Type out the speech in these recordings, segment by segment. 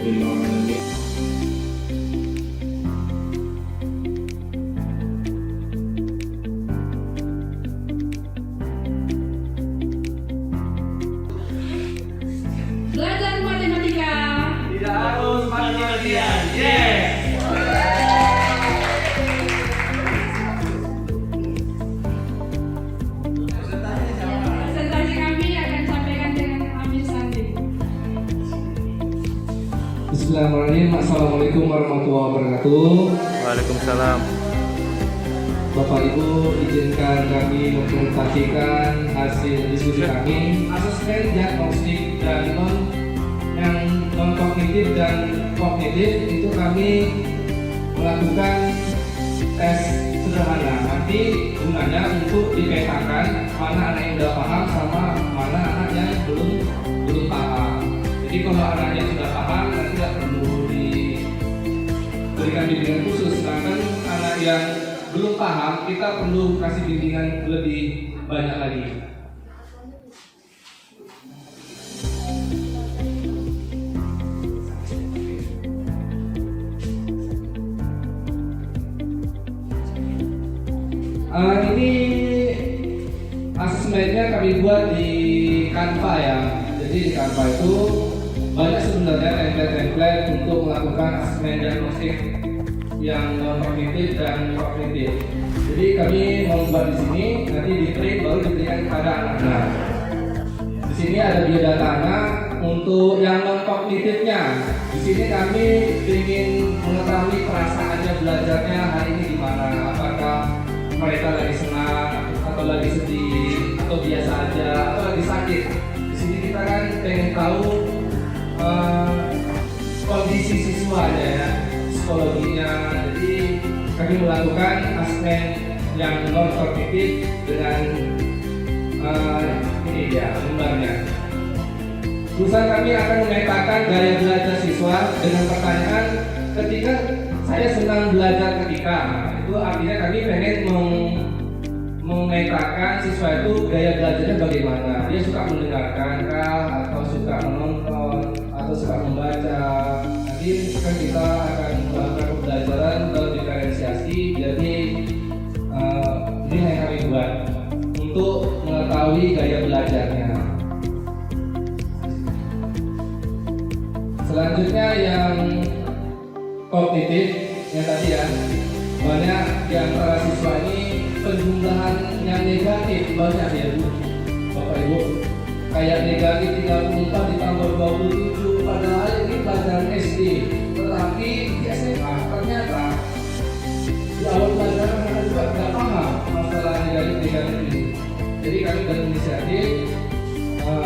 Belajar matematika. Tidak harus mati-matian. Yes. Presentasi kami akan disampaikan dengan Amir Sandi. Bismillahirrahmanirrahim. Assalamualaikum warahmatullahi wabarakatuh. Waalaikumsalam. Bapak Ibu, izinkan kami mempresentasikan hasil diskusi kami asesmen diagnostik dan non kognitif dan kognitif. Itu kami melakukan tes sederhana. Nanti gunanya untuk dipetakan mana anak yang sudah paham sama mana anak yang belum paham. Jadi kalau anak yang sudah paham nanti tidak perlu diberikan bimbingan khusus. Sedangkan anak yang belum paham, kita perlu kasih bimbingan lebih banyak lagi. Ini asesmennya kami buat di Canva ya. Jadi di Canva itu banyak sebenarnya template-template untuk melakukan asesmen diagnostik yang non kognitif dan kognitif. Jadi kami membuat di sini, nanti di print baru diberikan kepada anak-anak. Di sini ada biodata anak untuk yang non kognitifnya. Di sini kami ingin mengetahui perasaannya belajarnya hari ini gimana. Apakah mereka lagi senang atau lagi sedih atau biasa aja atau lagi sakit. Di sini kita kan pengen tahu kondisi siswanya ya, psikologinya. Jadi kami melakukan asesmen yang non kognitif dengan ini dia gambarnya. Perusahaan kami akan memetakan gaya belajar siswa dengan pertanyaan ketika saya senang belajar ketika. Itu artinya kami pengen memetakan siswa itu gaya belajarnya bagaimana. Dia suka mendengarkan kah, atau suka menonton, atau suka membaca. Nanti kan kita akan melakukan pembelajaran terdiferensiasi. Jadi ini yang kami buat untuk mengetahui gaya belajarnya. Selanjutnya yang kognitif yang tadi ya, banyak di antara siswa ini penjumlahan yang negatif banyak ya Bu, Bapak Ibu. Kayak negatif 34 ditambah 27, padahal ini pelajaran SD, tetapi di SMA ternyata di awal pelajaran mereka juga tidak paham masalah negatif ini. Jadi kami berinisiatif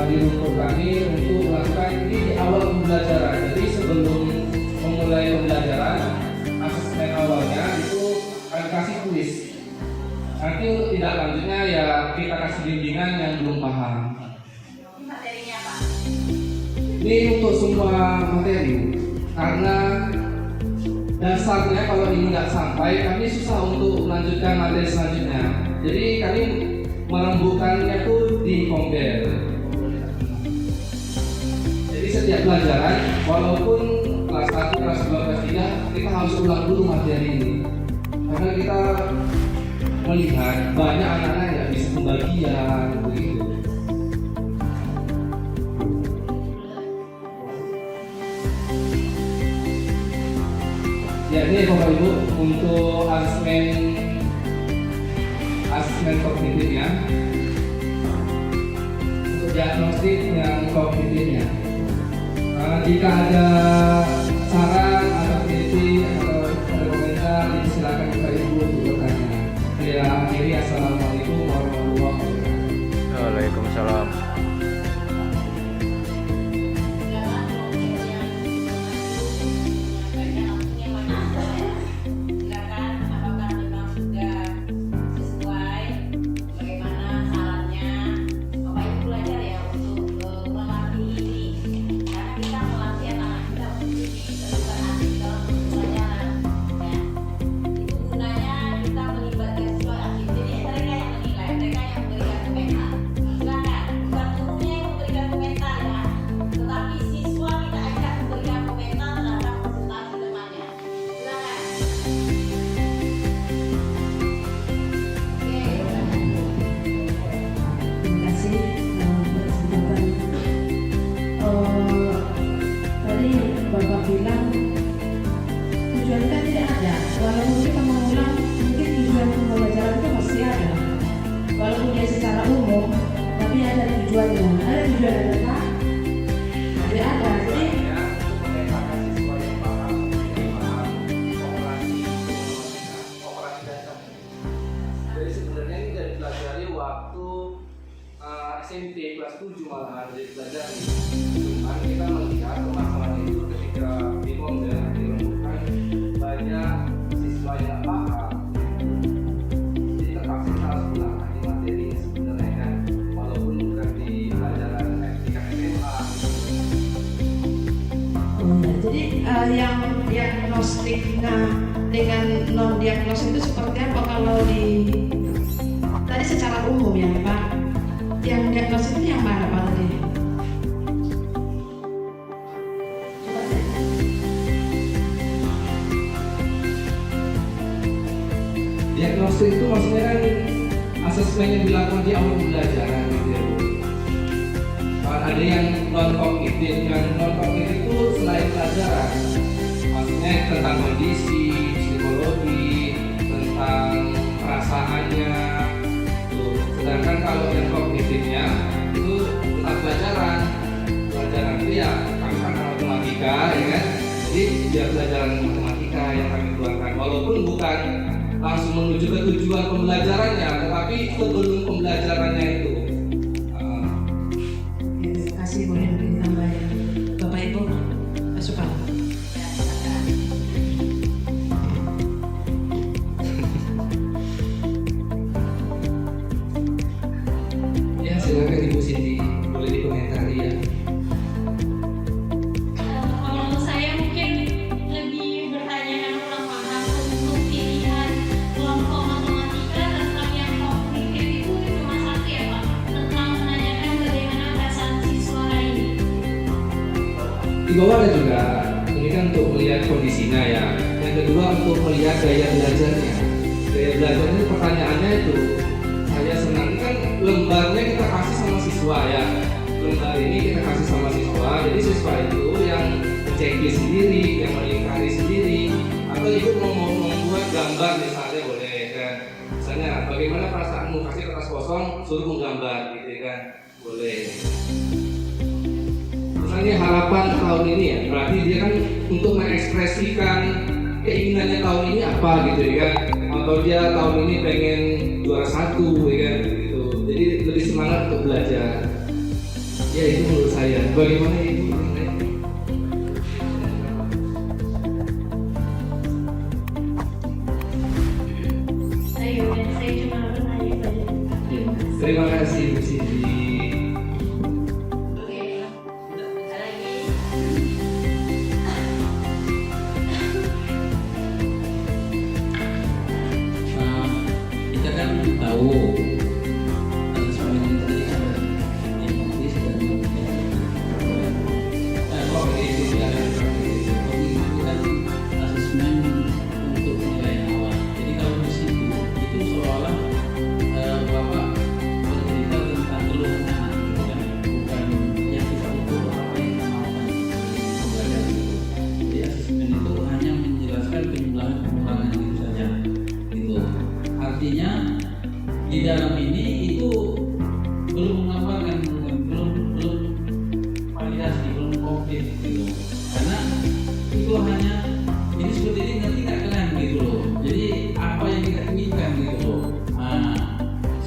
di rumput kami untuk melakukan ini di awal pembelajaran. Jadi sebelum memulai pembelajaran, asesmen awalnya itu kami kasih kuis. Nanti tidak lanjutnya ya kita kasih bimbingan yang belum paham. Materinya apa? Ini untuk semua materi, karena dasarnya kalau ini nggak sampai, kami susah untuk melanjutkan materi selanjutnya. Jadi kami merembukannya itu di compare. Jadi setiap pelajaran, walaupun kelas 1, kelas 2, kelas 3, kita harus ulang dulu materi ini. Karena kita melihat banyak anak-anak yang bisa pembagian begitu. Ya ini Bapak Ibu untuk asesmen kognitifnya, untuk diagnostik yang kognitifnya. Jika ada saran atau kritik atau ada komentar, silakan Bapak Ibu untuk bertanya. Saya akhiri, assalamualaikum warahmatullahi wabarakatuh. Waalaikumsalam. tujuannya. Ada tujuan ada tak? Ada. Jadi untuk memetakan siswa yang paham penerimaan operasi dasar. Jadi sebenarnya ini dari pelajari waktu SMP kelas 7 malahan dari pelajari. Cuman kita melihat permasalahan itu ketika bingung dan ditemukan banyak siswa yang paham. Jadi terpaksa kita harus ulang lagi materi sebenarnya kan, walaupun bukan di pelajaran tingkat SMA. jadi yang diagnostik dengan non diagnosis itu seperti apa kalau di tadi secara umum ya Pak? Yang diagnosis itu yang mana Pak tadi? Coba deh. Diagnosis itu maksudnya kan asesmen yang dilakukan di awal pembelajaran gitu ya Bu. Ada yang non kognitif, yang non kognitif itu selain pelajaran, maksudnya tentang kondisi, psikologi, tentang perasaannya. Tuh. Sedangkan kalau yang kognitifnya itu tentang pelajaran itu ya kami kan matematika ya kan. Jadi dia pelajaran matematika yang kami keluarkan, walaupun bukan langsung menuju ke tujuan pembelajarannya, tetapi sebelum pembelajarannya itu. Terima kasih, boleh ditambahkan Bapak Ibu masukan. Ya silakan Ibu Cindy, boleh dikomentari ya. Kalau saya mungkin lebih bertanya dan kurang paham untuk pilihan kelompok matematika tentang yang kognitif itu cuma satu ya Pak, tentang menanyakan bagaimana perasaan siswa ini. Di bawah ada juga, ini kan untuk melihat kondisinya ya. Yang kedua untuk melihat gaya belajarnya. Gaya belajarnya pertanyaannya itu, saya senang kan lembarnya kita kasih sama siswa ya. Lembar ini kita kasih sama siswa, jadi siswa itu yang menceklis sendiri, yang melingkari sendiri, atau ikut membuat gambar misalnya boleh kan. Misalnya bagaimana perasaanmu, kasih kertas kosong, suruh menggambar gitu kan, boleh. Misalnya harapan tahun ini ya, berarti dia kan untuk mengekspresikan keinginannya tahun ini apa gitu ya kan, atau dia tahun ini pengen juara 1 ya kan gitu. Jadi lebih semangat untuk belajar. Ya itu menurut saya. Bagaimana Ibu? Saya cuma bertanya saja. Terima kasih Bu Cindy. Oke. Ada lagi? Kita kan tahu asesmen itu tadi ada diagnosis dan kognitif ya kognitif itu kan asesmen untuk penilaian awal. Jadi kalau di situ itu seolah Bapak bercerita tentang keluhan anak gitu kan, bukan yang kita ukur apa yang kita maukan pembelajaran itu. Jadi asesmen itu hanya menjelaskan penjumlahan pengurangan itu saja gitu. Artinya di dalam ini itu belum menggambarkan, belum validasi, belum komplit gitu. Karena itu hanya ini seperti ini nanti nggak kalian gitu loh. Jadi apa yang kita inginkan gitu loh.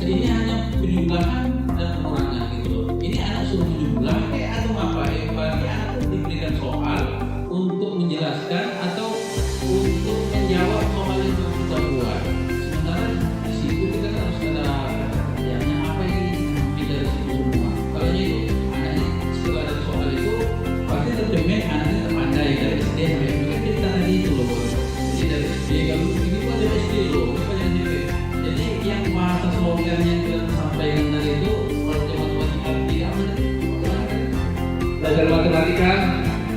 Ini hanya penjumlahan dan pengurangan gitu loh. Ini anak suruh menjumlah atau apa ya? Berarti anak diberikan soal untuk menjelaskan atau untuk menjawab soal yang kita buat. Sementara di situ kita harus ada kerjanya apa yang ingin kita dari situ semua. Kalau itu anaknya setelah ada soal itu pasti terjamin anaknya terpandai dari SD sampai mungkin kita tadi itu loh. Jadi dari SD kalau ini pun dari SD loh, bukan yang SMP. Jadi yang bahasa slogan yang kita sampaikan dari itu kalau matematika tidak ada. Belajar matematika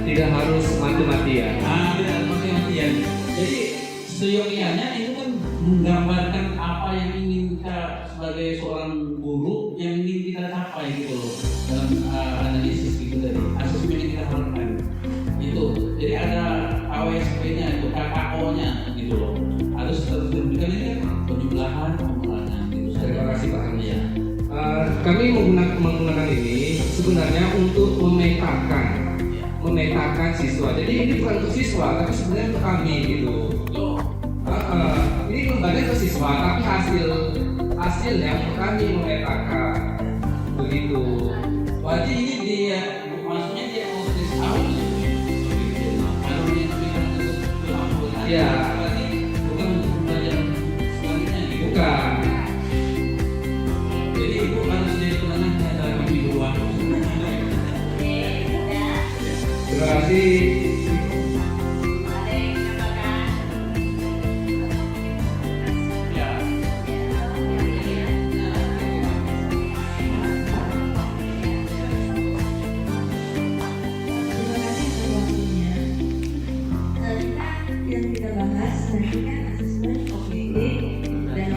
tidak harus matematian. Tidak ada mati-matian. Jadi seyogianya itu kan menggambarkan apa yang ingin kita sebagai seorang guru yang ingin kita capai gitu loh dalam analisis gitu tadi asesmen yang kita harapkan itu. Jadi ada AWSP-nya itu KKO-nya gitu loh. Harus terus diberikan ini kan penjumlahan pengurangan gitu. Terima kasih Pak Andi. Ya. kami menggunakan ini sebenarnya untuk memetakan siswa. Jadi ini bukan untuk siswa, tapi sebenarnya untuk kami gitu. Ini lembaga ke siswa, tapi hasilnya untuk kami memetakan begitu. Berarti ini dia maksudnya dia mau tes awal kalau dia berikan untuk kemampuan. Iya. Berarti bukan untuk pembelajaran selanjutnya gitu. Bukan. Jadi ibu harus jadi penengahnya antara kami berdua. Terima kasih. Terima kasih atas waktunya. Yang kita bahas nanti kan asesmen OPD dan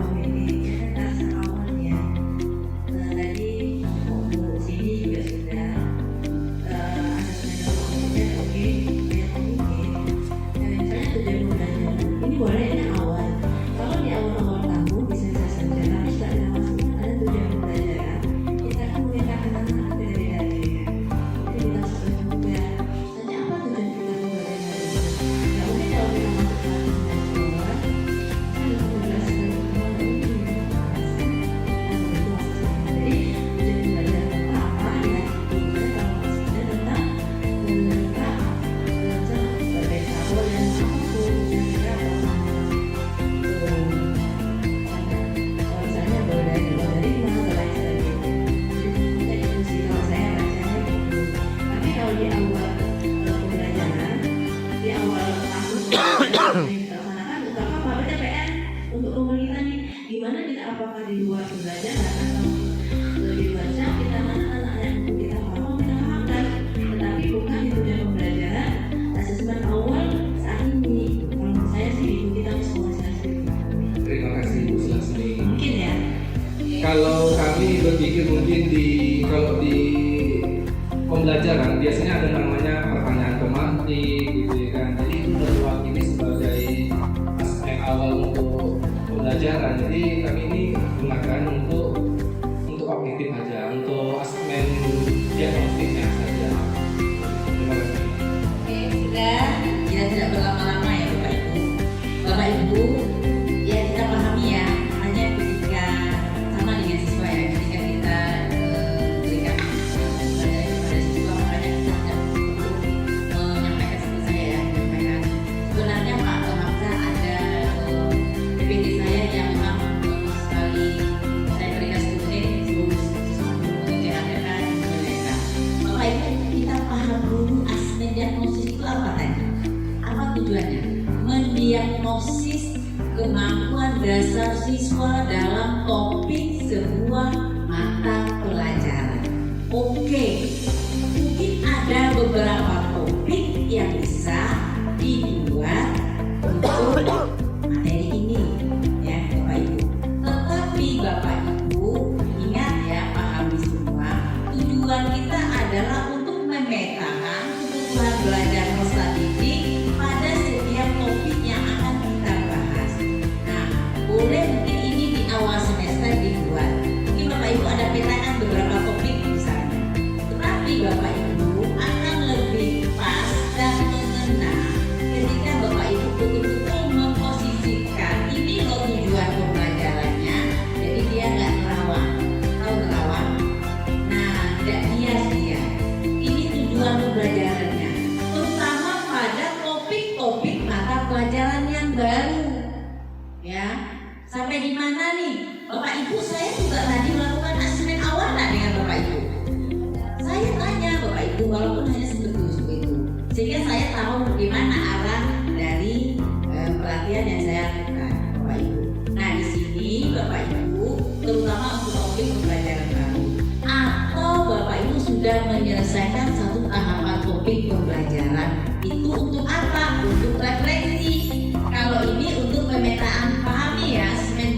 OPD itu kan dasar awalnya. Tadi di sini juga sudah asesmen OPD dan OPD yang mungkin. Dan misalnya tujuan pembelajaran ini bolehnya awal. Kalau di awal-awal tahun bisa saja, tapi setelah ada masukan ada tujuan pembelajaran, kita akan memetakan anak beda-beda. Jadi kita sesuai juga. Tanya apa tujuan kita pembelajaran hari ini? Ya mungkin kalau kita masuk ke sekolah, kan menjelaskan semua ini. Jadi tujuan pembelajaran apa ya? Kemudian kalau maksudnya tentang berbeda dan apapun yang kita misalnya dari mana lain sebagainya. Jadi itu sih kalau saya bacanya gitu. Tapi kalau di awal pembelajaran, di awal tahun kita laksanakan utama pada PR untuk pemerintah nih, gimana kita apakah di luar pembelajaran atau lebih banyak kita mana anak yang kita pahamkan, tetapi bukan di dunia pembelajaran asesmen awal saat ini. Kalau saya sih itu kita sosialisasi. Terima kasih Bu Sulasmi. Mungkin ya. Kalau kami berpikir mungkin kalau di pembelajaran biasanya ada namanya pertanyaan tematik gitu ya kan. Jadi itu sudah diwakili sebagai aspek awal untuk pembelajaran. Jadi kami ini gunakan untuk kognitif aja, untuk asesmen diagnostiknya saja. Terima kasih. Oke, sudah. Ya tidak berlama-lama ya Bapak Ibu. Bapak Ibu, ya kita pahami ya. Hanya ketika sama dengan siswa ya, ketika kita berikan pelajaran kepada siswa, makanya kita tidak perlu menyampaikan seperti saya ya, menyampaikan. Sebenarnya Pak Hamzah ada PPT saya yang memang sekali saya berikan 10 menit sebelum siswa mengerjakan mereka. Bapak Ibu, kita paham dulu asesmen diagnosis itu apa tadi? Apa tujuannya? Mendiagnosis kemampuan dasar siswa dalam topik sebuah mata pelajaran. Oke, mungkin ada beberapa topik yang bisa dibuat untuk materi ini, ya Bapak Ibu. Tetapi Bapak Ibu ingat ya, pahami semua. Tujuan kita adalah untuk memetakan kebutuhan belajar peserta didik pada setiap topik yang akan kita bahas. Nah, boleh mungkin ini di awal semester dibuat. Mungkin Bapak Ibu ada petakan beberapa topik misalnya. Tetapi Bapak Ibu akan lebih pas dan mengena ketika Bapak Ibu betul-betul memposisikan ini loh tujuan pembelajarannya. Jadi dia nggak nerawang. Tahu nerawang? Nah, tidak dia. Ini tujuan pembelajarannya, terutama pada topik-topik mata pelajaran yang baru. Ya, sampai di mana nih, Bapak Ibu? Saya juga tadi melakukan asesmen awal nggak dengan Bapak Ibu? Saya tanya Bapak Ibu, walaupun hanya seperti itu, sehingga saya tahu bagaimana arah dari pelatihan yang saya lakukan, Bapak Ibu. Nah, di sini Bapak Ibu, terutama untuk topik pembelajaran baru, atau Bapak Ibu sudah menyelesaikan satu tahapan topik pembelajaran, itu untuk apa? Untuk refleksi. Kalau ini untuk pemetaan, pahami ya, asesmen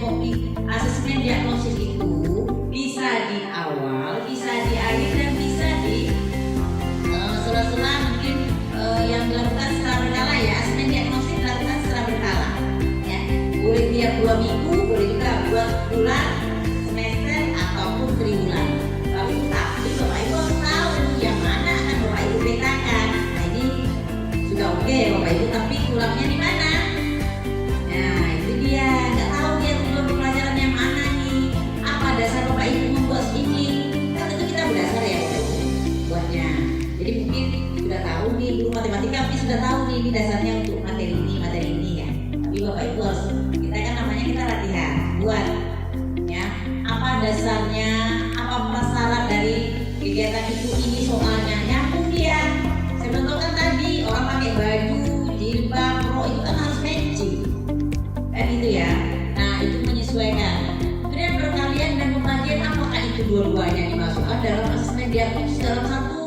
diagnosis itu bisa di awal, bisa di akhir, dan bisa di sela-sela mungkin yang dilakukan secara berkala ya. Asesmen diagnosis dilakukan secara berkala ya. Boleh tiap 2 minggu, boleh juga buat bulan, semester, atau sudah tahu nih ini dasarnya untuk materi ini ya. Tapi Bapak Ibu harus, kita kan namanya kita latihan buat ya apa dasarnya, apa prasyarat dari kegiatan itu ini soalnya nyambung dia. Saya contohkan tadi orang pakai baju jilbab pro itu kan harus matching kan itu ya. Nah itu menyesuaikan. Kemudian perkalian dan pembagian apakah itu dua-duanya dimasukkan dalam asesmen diagnosis dalam satu.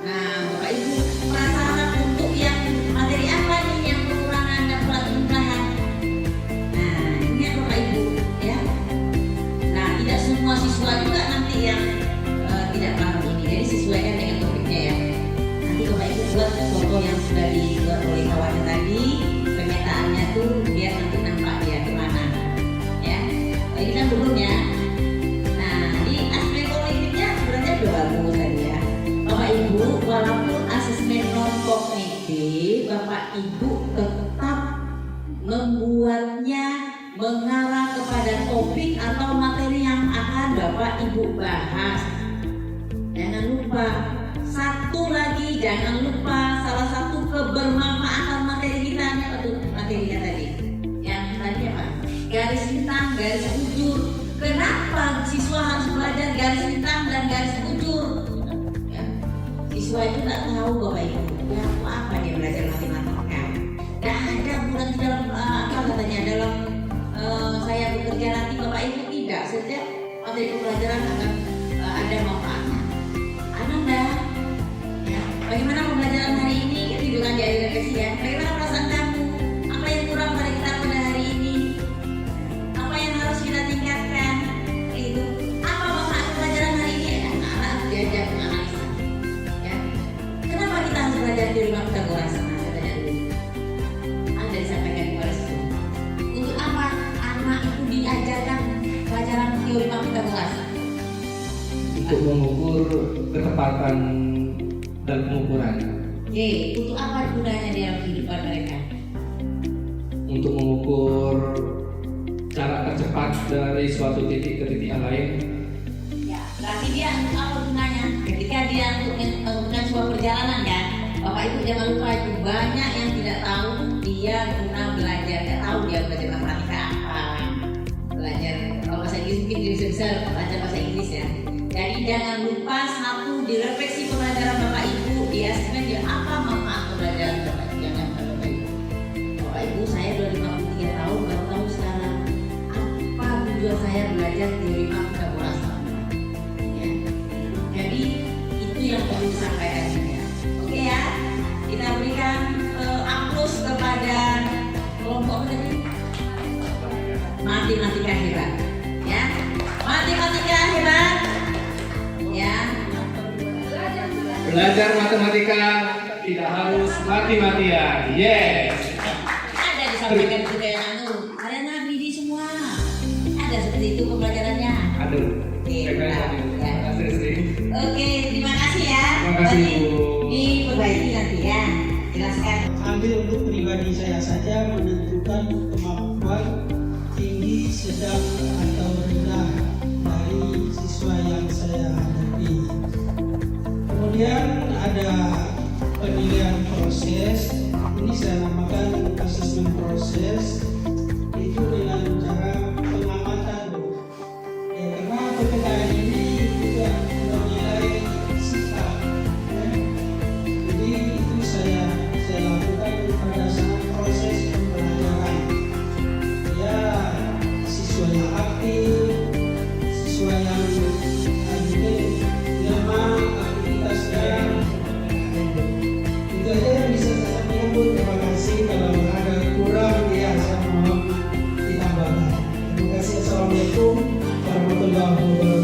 Nah Bapak Ibu, prasyarat untuk yang materi apa nih yang pengurangan dan penambahan. Nah ini ya Bapak Ibu ya. Nah tidak semua siswa juga nanti yang tidak paham ini, jadi sesuaikan dengan topiknya ya. Nanti Bapak Ibu buat foto yang sudah dibuat oleh kawannya tadi, pemetaannya tuh biar nanti nampak dia kemana ya. Ini kan belum ya. Nah di aspek kognitifnya sebenarnya sudah bagus tadi ya Bapak Ibu. Walaupun asesmen non kognitif, Bapak Ibu tetap membuatnya mengarah kepada topik atau materi yang akan Bapak Ibu bahas. Jangan lupa, satu lagi jangan lupa salah satu kebermanfaatan materi kita apa tuh materinya tadi. Yang tadi apa? Garis bintang, garis ujur. Kenapa siswa harus belajar garis bintang dan garis ujur? Ya. Siswa itu tak tahu Bapak Ibu. Ya, apa dia belajar matematika? Gak ada bukan di dalam apa katanya dalam saya bekerja nanti Bapak Ibu tidak. Setiap materi pembelajaran akan ada manfaatnya. Ananda, ya, bagaimana pembelajaran hari ini? Kita tunjukkan di akhir refleksi ya. Bagaimana perasaan kamu? Apa yang kurang pada kita pada hari ini? Apa yang harus kita tingkatkan? Itu. Apa manfaat pembelajaran hari ini? Ya, anak-anak harus diajak menganalisa. Ya. Kenapa kita harus belajar teori Pythagoras? Nah, saya tanya dulu. Ada disampaikan kepada siswa. Untuk apa anak itu diajarkan pelajaran teori Pythagoras? Untuk mengukur ketepatan dan pengukuran. Oke, untuk apa gunanya dalam kehidupan mereka? Untuk mengukur cara tercepat dari suatu titik ke titik yang lain. Ya, berarti dia untuk apa gunanya? Ketika dia untuk melakukan sebuah perjalanan kan, Bapak Ibu jangan lupa itu banyak yang tidak tahu dia guna belajar, tidak tahu dia belajar matematika apa, belajar kalau bahasa Inggris mungkin dia bisa belajar bahasa Inggris ya. Jadi jangan lupa satu direfleksi pembelajaran Bapak Ibu di asesmen dia apa manfaat pembelajaran Bapak Ibu. Jangan Bapak Ibu. Bapak Ibu saya sudah 53 tahun baru tahu sekarang apa tujuan saya belajar teori Pythagoras. Ya. Jadi itu yang perlu disampaikan ya. Oke ya, kita berikan aplaus kepada kelompok tadi matematika hebat. Ya, matematika hebat. Ya. Belajar matematika tidak harus mati-matian. Yes. Ada disampaikan juga yang kalian nagri semua. Ada seperti itu pembelajarannya. Aduh. Oke, Terima kasih Sri. Oke, terima kasih ya. Terima kasih, Nanti Bu. diperbaiki nanti ya. Jelaskan. Ambil untuk pribadi saya saja menentukan kemampuan tinggi, sedang atau rendah dari siswa yang saya hadapi. Kemudian ada penilaian proses. Ini saya namakan asesmen proses. Itu dengan cara pengamatan. Ya, karena PPKN ini juga menilai sikap. Ya. Jadi itu saya lakukan pada saat proses pembelajaran. Ya, siswa yang aktif, siswa yang lemah aktivitasnya. Itu aja yang bisa saya sampaikan, Bu. Terima kasih. Kalau ada kurang ya saya mohon ditambahkan. Terima kasih. Assalamualaikum warahmatullahi wabarakatuh.